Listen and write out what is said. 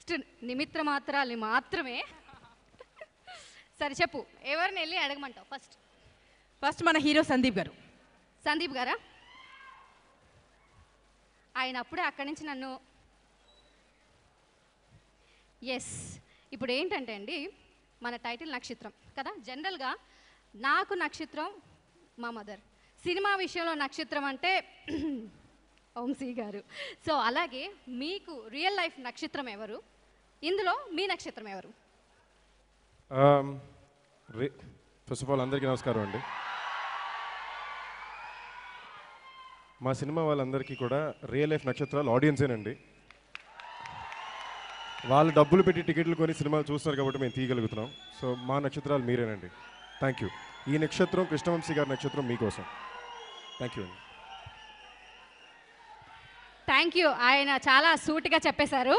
Just నిమిత్ర మాత్రాలు మాత్రమే. సరే చెప్పు, ఎవరిని వెళ్ళి అడగమంటావు ఫస్ట్? ఫస్ట్ మన హీరో సందీప్ గారు. సందీప్ గారా? ఆయన అప్పుడే అక్కడి నుంచి నన్ను ఎస్. ఇప్పుడు ఏంటంటే అండి, మన టైటిల్ నక్షత్రం కదా. జనరల్గా నాకు నక్షత్రం మా మదర్, సినిమా విషయంలో నక్షత్రం అంటే వంశీ గారు. సో అలాగే మీకు రియల్ లైఫ్ నక్షత్రం ఎవరు? ఇందులో మీ నక్షత్రం ఎవరు? ఫస్ట్ ఆఫ్ ఆల్ అందరికీ నమస్కారం అండి. మా సినిమా వాళ్ళందరికీ కూడా రియల్ లైఫ్ నక్షత్రాలు ఆడియన్సేనండి. వాళ్ళు డబ్బులు పెట్టి టికెట్లు కొని సినిమాలు చూస్తున్నారు కాబట్టి మేము తీయగలుగుతున్నాం. సో మా నక్షత్రాలు మీరేనండి. Thank you. ఈ నక్షత్రం కృష్ణవంశీ గారి నక్షత్రం మీకోసం. థ్యాంక్ యూ అండి. Thank you. ఆయన చాలా సూటిగా చెప్పేశారు.